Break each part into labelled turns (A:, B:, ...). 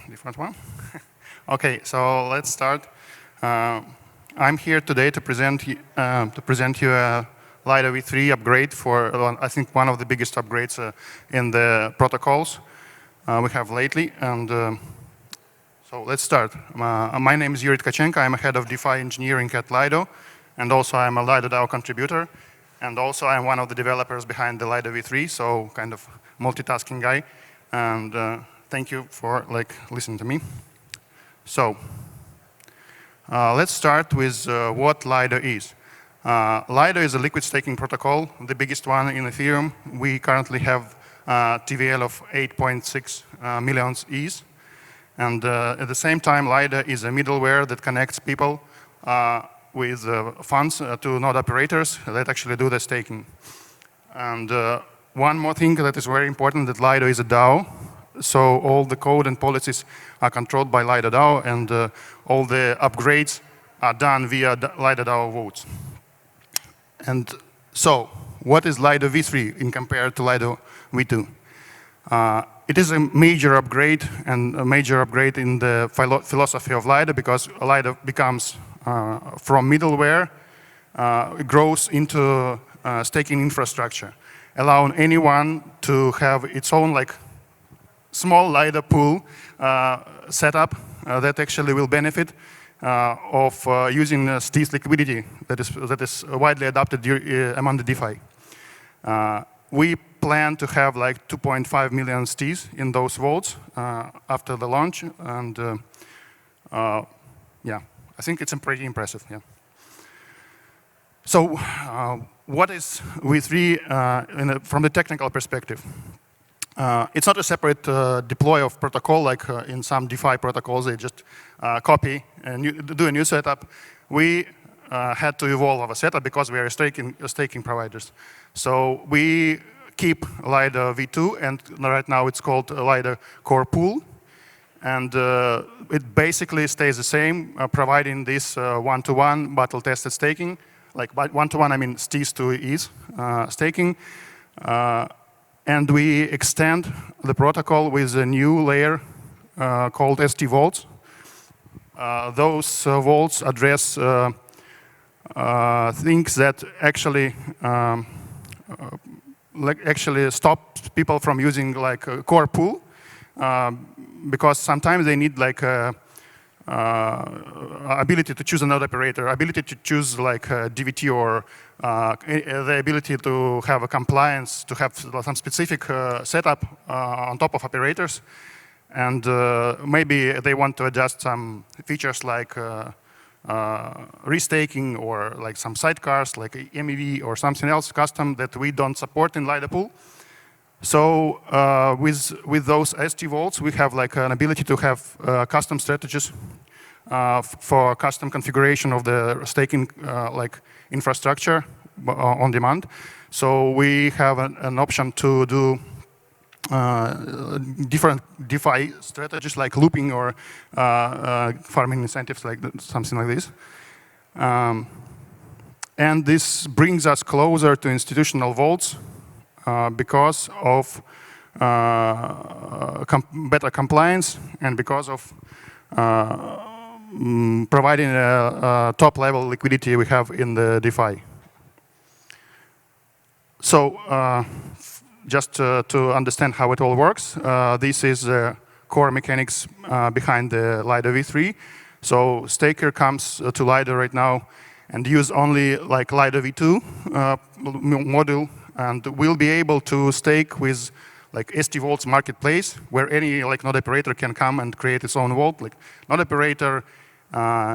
A: different one. Okay, so let's start. I'm here today to present you a Lido V3 upgrade for, I think, one of the biggest upgrades in the protocols we have lately. And so let's start. My name is Iurii Tkachenko. I'm a head of DeFi engineering at Lido, and also I'm a Lido DAO contributor. And also I'm one of the developers behind the Lido V3, so kind of multitasking guy. And thank you for listening to me. So let's start with what Lido is. Lido is a liquid staking protocol, the biggest one in Ethereum. We currently have TVL of 8.6 million ETH. And at the same time, Lido is a middleware that connects people with funds to node operators that actually do the staking. And one more thing that is very important, that Lido is a DAO. So all the code and policies are controlled by Lido DAO, and all the upgrades are done via Lido DAO votes. And so, what is Lido V3 in compared to Lido V2? It is a major upgrade, and a major upgrade in the philosophy of Lido, because Lido becomes from middleware, it grows into staking infrastructure, allowing anyone to have its own small Lido pool setup that actually will benefit of using STEE's liquidity that is widely adopted among the DeFi. We plan to have 2.5 million STEEs in those vaults after the launch, and yeah, I think it's pretty impressive. Yeah. So, what is V3 from the technical perspective? It's not a separate deploy of protocol like in some DeFi protocols. They just copy and do a new setup. We had to evolve our setup because we are staking providers. So we keep Lido V2, and right now it's called Lido Core Pool. And it basically stays the same, providing this one-to-one battle-tested staking. Like one-to-one, I mean STEEs to ETH staking. And we extend the protocol with a new layer called ST vaults. Those vaults address things that actually stop people from using a core pool, because sometimes they need ability to choose another operator, ability to choose DVT, or the ability to have a compliance, to have some specific setup on top of operators. And maybe they want to adjust some features like restaking, or some sidecars, like MEV or something else custom that we don't support in Lido pool. So with those ST vaults, we have an ability to have custom strategies for custom configuration of the staking infrastructure on demand. So we have an option to do different DeFi strategies like looping or farming incentives, something like this. And this brings us closer to institutional vaults because of better compliance, and because of providing a top-level liquidity we have in the DeFi. So just to understand how it all works, this is the core mechanics behind the Lido V3. So staker comes to Lido right now and use only Lido V2 module, and will be able to stake with ST Vaults marketplace, where any node operator can come and create its own vault. Node operator,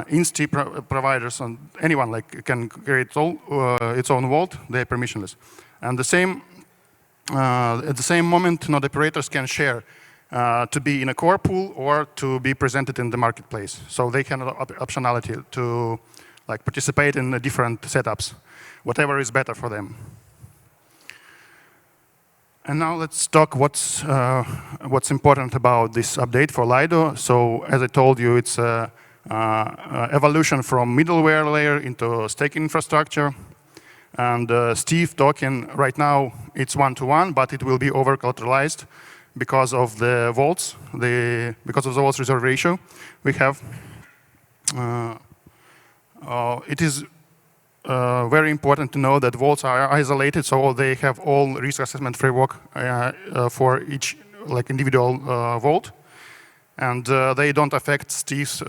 A: inst providers, and anyone can create its own vault. They're permissionless. And at the same moment, node operators can share to be in a core pool or to be presented in the marketplace. So they can have optionality to participate in the different setups, whatever is better for them. And now let's talk what's important about this update for Lido. So as I told you, it's evolution from middleware layer into staking infrastructure. And Steve token right now, it's one-to-one, but it will be over-collateralized because of the vaults, because of the vaults reserve ratio we have. It is very important to know that vaults are isolated, so they have all risk assessment framework for each individual vault, and they don't affect STIFs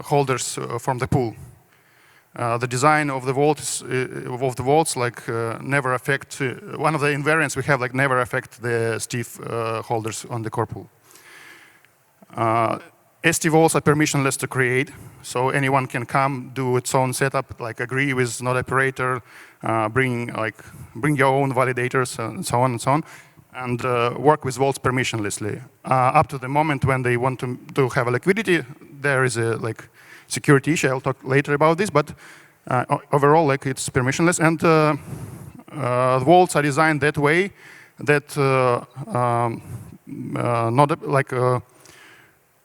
A: holders from the pool. The design of the vaults never affect. One of the invariants we have never affect the STIF holders on the core pool. ST vaults are permissionless to create, so anyone can come, do its own setup, agree with node operator, bring your own validators, and so on and so on, and work with vaults permissionlessly. Up to the moment when they want to have a liquidity, there is a security issue. I'll talk later about this, but overall, it's permissionless, and vaults are designed that way that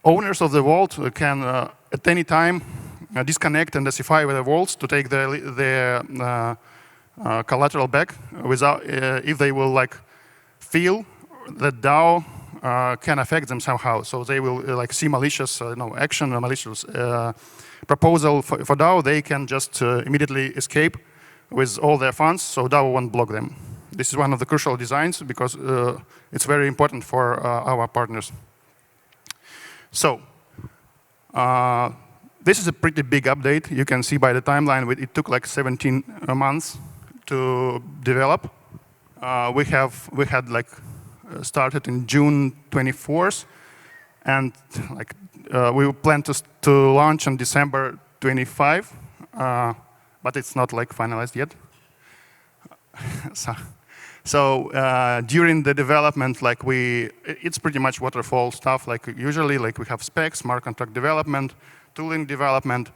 A: owners of the vault can at any time disconnect and decify the vaults to take their collateral back without if they will feel that DAO can affect them somehow. So they will see malicious action or malicious proposal for DAO. They can just immediately escape with all their funds, so DAO won't block them. This is one of the crucial designs because it's very important for our partners. So this is a pretty big update. You can see by the timeline, it took 17 months to develop. We had started in June 24th, and we plan to launch on December 25, but it's not finalized yet. So during the development, it's pretty much waterfall stuff. Usually, we have specs, smart contract development, tooling development,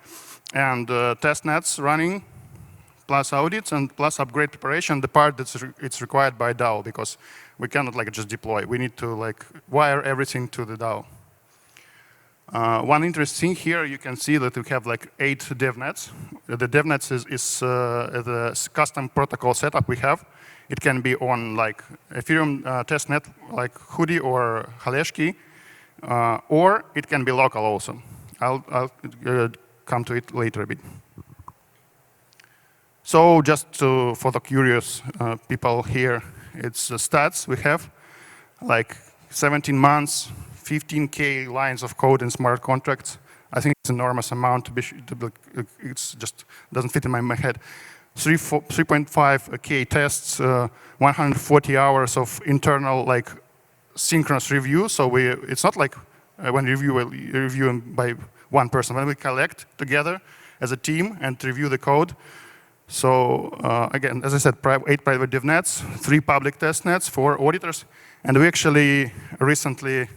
A: and test nets running, plus audits, and plus upgrade preparation, the part it's required by DAO, because we cannot just deploy. We need to wire everything to the DAO. One interesting thing here, you can see that we have 8 devnets. The devnets is the custom protocol setup we have. It can be on Ethereum testnet, like Hoodie or Haleshki, or it can be local also. I'll come to it later a bit. So just for the curious people here, it's stats we have, 17 months, 15K lines of code in smart contracts. I think it's an enormous amount it just doesn't fit in my head. 3.5K tests, 140 hours of internal synchronous review. So it's not when review by one person. When we collect together as a team and review the code. So again, as I said, 8 private dev nets, 3 public test nets, 4 auditors, and we actually recently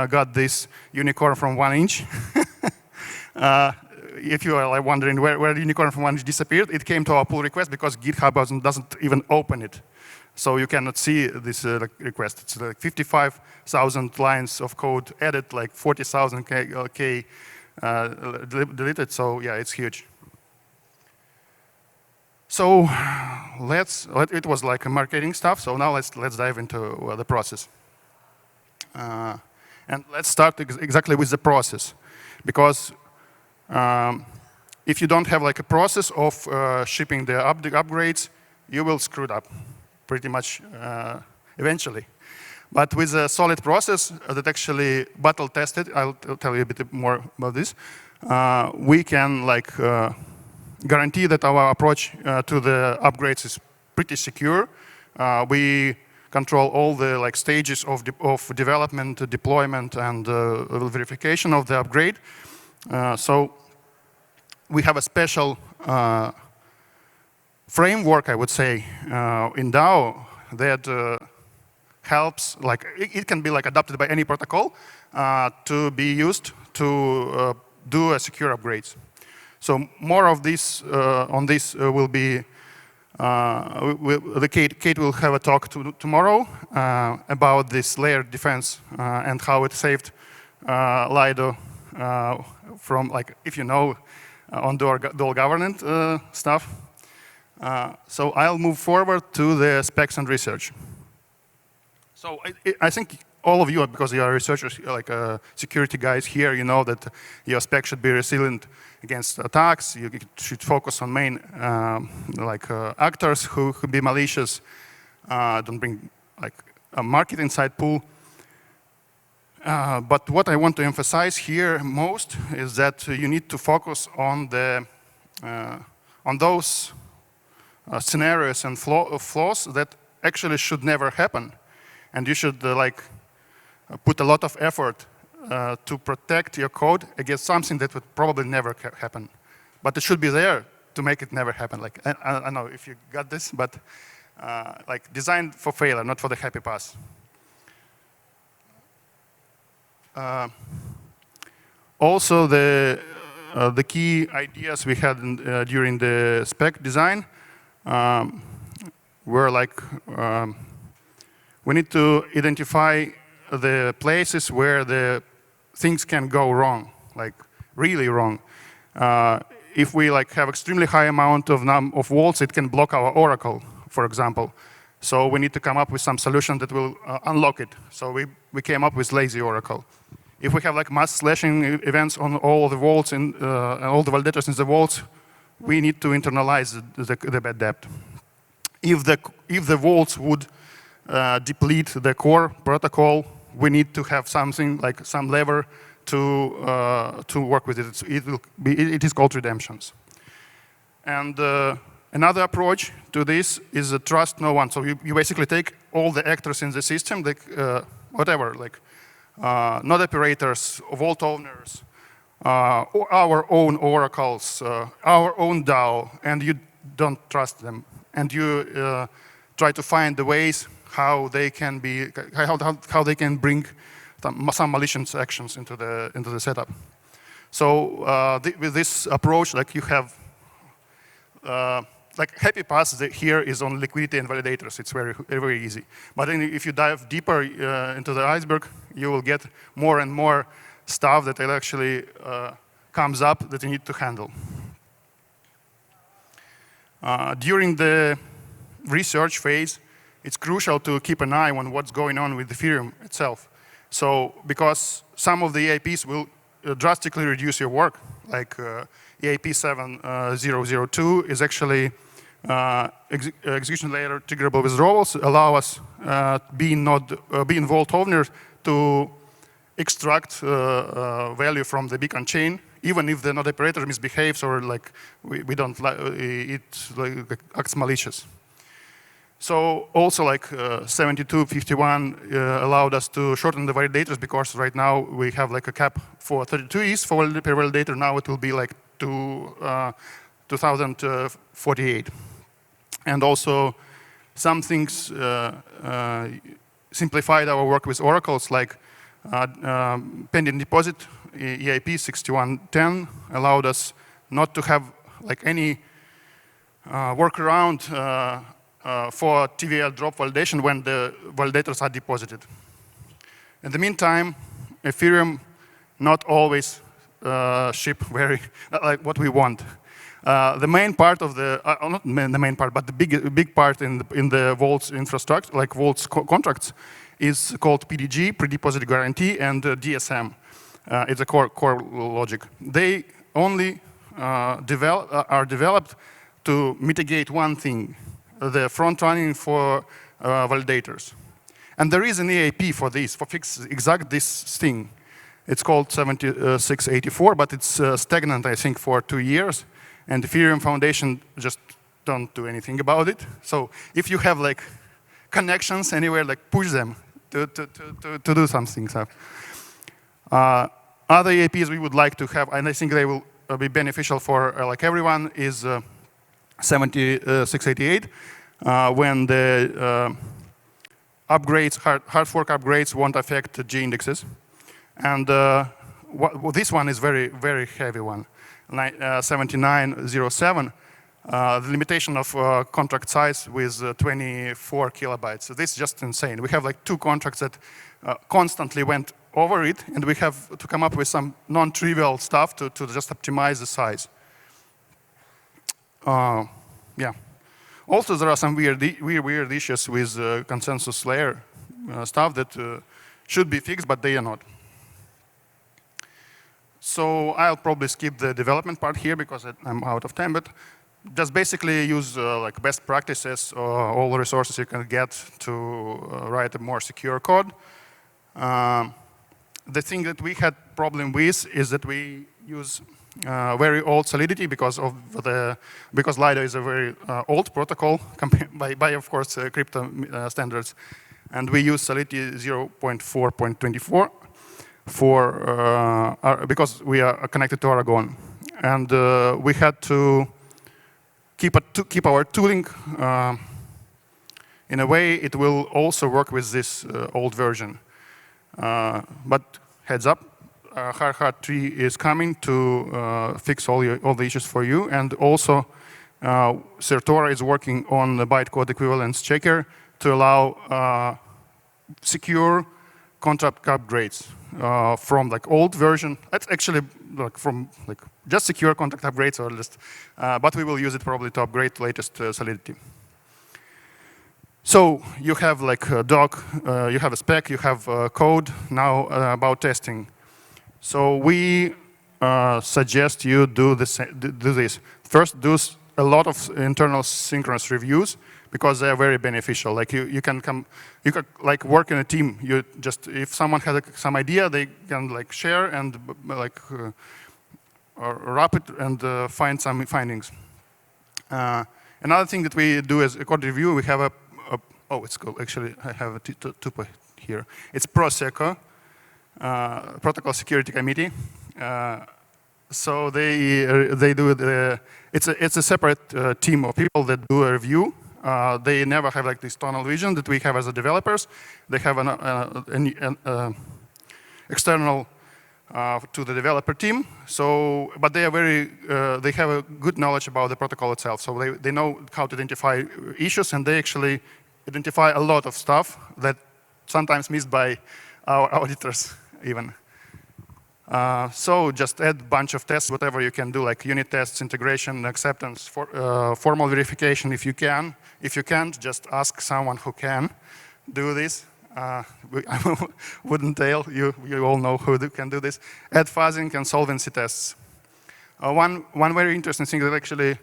A: got this unicorn from 1inch. If you are wondering where the unicorn from 1inch disappeared, it came to our pull request because GitHub doesn't even open it. So you cannot see this request. It's 55,000 lines of code added, 40,000 K deleted. So yeah, it's huge. So it was a marketing stuff. So now let's dive into the process. And let's start exactly with the process, because if you don't have a process of shipping the upgrades, you will screw it up pretty much eventually. But with a solid process that actually battle tested, I'll tell you a bit more about this, we can guarantee that our approach to the upgrades is pretty secure. We control all the stages of development, deployment, and verification of the upgrade. So we have a special framework, I would say, in DAO that helps, it can be adopted by any protocol to be used to do a secure upgrades. So more of this on this will be, Kate will have a talk tomorrow about this layered defense and how it saved Lido from, if you know, on dual governance stuff. So I'll move forward to the specs and research. So I think all of you, because you are researchers, like security guys here, you know that your spec should be resilient against attacks. You should focus on main actors who could be malicious. Don't bring like a market inside pool. But what I want to emphasize here most is that you need to focus on those scenarios and flaws that actually should never happen, and you should put a lot of effort to protect your code against something that would probably never happen, but it should be there to make it never happen. Like I don't know if you got this, but like designed for failure, not for the happy path. Also, the key ideas we had during the spec design were like we need to identify the places where the things can go wrong, like really wrong. If we have extremely high amount of vaults, it can block our Oracle, for example. So we need to come up with some solution that will unlock it. So we came up with lazy Oracle. If we have mass slashing events on all the vaults and all the validators in the vaults, we need to internalize the bad debt. If the vaults would deplete the core protocol, we need to have something like some lever to work with it. It is called redemptions. And another approach to this is trust no one. So you basically take all the actors in the system, whatever, node operators, vault owners, our own oracles, our own DAO, and you don't trust them. And you try to find the ways how they can bring some malicious actions into the setup. So with this approach, you have happy path here is on liquidity and validators. It's very, very easy. But then if you dive deeper into the iceberg, you will get more and more stuff that actually comes up that you need to handle. During the research phase, it's crucial to keep an eye on what's going on with Ethereum itself. So because some of the EIPs will drastically reduce your work, like EIP 7002 is actually execution layer triggerable withdrawals allow us, being vault owners, to extract value from the beacon chain, even if the node operator misbehaves or we don't it acts malicious. So also 7251 allowed us to shorten the validators, because right now we have a cap for 32 ETH per validator. Now it will be 2048. And also some things simplified our work with oracles, like pending deposit. EIP 6110 allowed us not to have any workaround for TVL drop validation when the validators are deposited. In the meantime, Ethereum not always ship very what we want. The main part of not the main part, but the big part in the vaults infrastructure, like vaults contracts, is called PDG, pre-deposit guarantee, and DSM. It's a core logic. They only are developed to mitigate one thing: the front running for validators. And there is an EAP for this, for fix exact this thing. It's called 7684, but it's stagnant, I think, for 2 years. And the Ethereum Foundation just don't do anything about it. So if you have connections anywhere, push them to do something. So, other EAPs we would like to have, and I think they will be beneficial for everyone, is 7688, when the upgrades, hard fork upgrades won't affect the G indexes. And this one is very, very heavy one. 7907, the limitation of contract size with 24 kilobytes. So this is just insane. We have 2 contracts that constantly went over it, and we have to come up with some non-trivial stuff to just optimize the size. Yeah. Also, there are some weird issues with consensus layer stuff that should be fixed, but they are not. So I'll probably skip the development part here because I'm out of time, but just basically use like best practices, all the resources you can get to write a more secure code. The thing that we had problem with is that we use very old Solidity because Lido is a very old protocol by of course crypto standards, and we use Solidity 0.4.24 because we are connected to Aragon, and we had to keep our tooling in a way it will also work with this old version. But heads up, Hard 3 is coming to fix all the issues for you, and also Certora is working on the bytecode equivalence checker to allow secure contract upgrades from like old version. That's actually like from like just secure contract upgrades, or just, but we will use it probably to upgrade to latest Solidity. So you have like a doc, you have a spec, you have code. Now about testing. So we suggest you do this. First, do a lot of internal synchronous reviews because they are very beneficial. Like you can like work in a team. You just, if someone has some idea, they can like share and like wrap it and find some findings. Another thing that we do as a code review, we have oh, it's cool. Actually, I have a tuple here. It's ProSeco, Protocol Security Committee. So they do it's a separate team of people that do a review. They never have like this tunnel vision that we have as a developers. They have an external to the developer team. So, but they are they have a good knowledge about the protocol itself. So they know how to identify issues, and they actually identify a lot of stuff that sometimes missed by our auditors even. So just add a bunch of tests, whatever you can do, like unit tests, integration, acceptance, formal verification if you can. If you can't, just ask someone who can do this. I wouldn't tell you, you all know who can do this. Add fuzzing and solvency tests. One very interesting thing that actually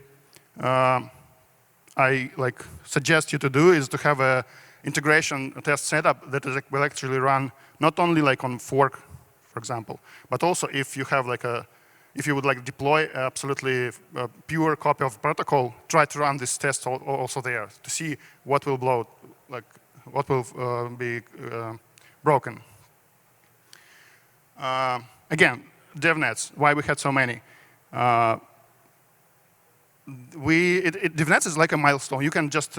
A: I like suggest you to do is to have a integration test setup that will actually run not only like on fork, for example, but also if you have like if you would like deploy absolutely pure copy of protocol, try to run this test also there to see what will blow, like what will be broken. Again, DevNets, why we had so many. DevNets is like a milestone. You can just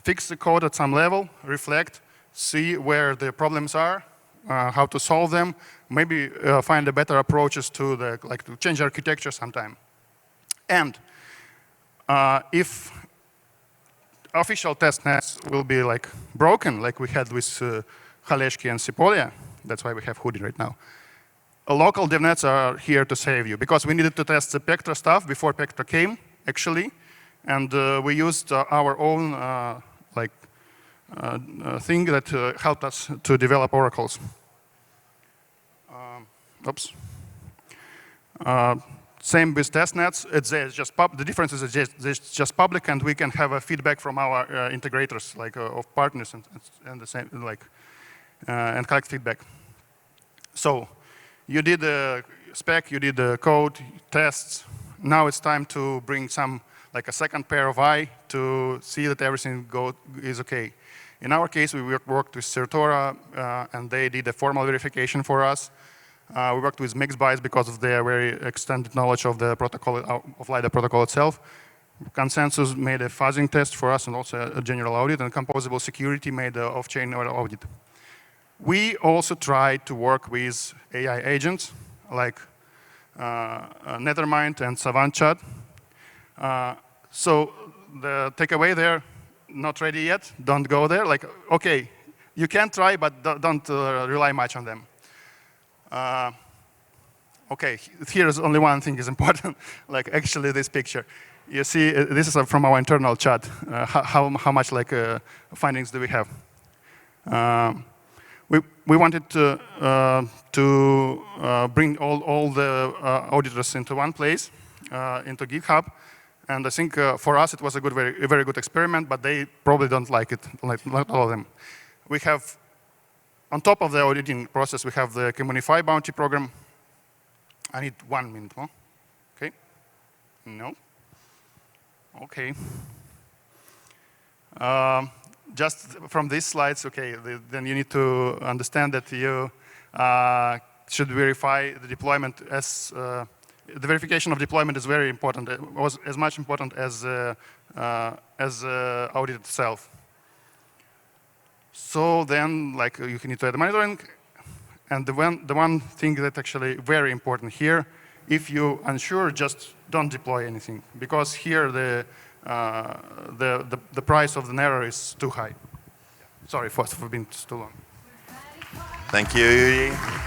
A: fix the code at some level, reflect, see where the problems are, how to solve them, maybe find a better approaches to to change architecture sometime. And if official test nets will be like broken, like we had with Haleshki and Sipolia, that's why we have Hoodie right now. Local DevNets are here to save you because we needed to test the Pectra stuff before Pectra came, actually, and we used our own thing that helped us to develop oracles. Oops. Same with testnets. It's just the difference is it's just public, and we can have a feedback from our integrators, like of partners, and the same and collect feedback. So you did the spec, you did the code, tests. Now it's time to bring like a second pair of eye to see that everything is okay. In our case, we worked with Certora, and they did a formal verification for us. We worked with Mixbytes because of their very extended knowledge of the protocol, of Lido protocol itself. Consensus made a fuzzing test for us and also a general audit, and Composable Security made an off-chain audit. We also tried to work with AI agents like Nethermind and Savant Chat. So the takeaway there, not ready yet, don't go there. Like, okay, you can try, but don't rely much on them. Okay, here's only one thing is important, like actually this picture. You see, this is from our internal chat. How much like findings do we have? we wanted to bring all the auditors into one place, into GitHub. And I think for us it was a very good experiment, but they probably don't like it, like not all of them. We have, on top of the auditing process, we have the Communify bounty program. I need 1 minute more. Okay? No? Okay. Just from these slides, okay, then you need to understand that you should verify the deployment as the verification of deployment is very important. It was as much important as audit itself. So then, like, you need to add monitoring, and the one thing that actually very important here, if you unsure, just don't deploy anything, because here the price of the error is too high. Sorry for being too long.
B: Thank you, Iurii.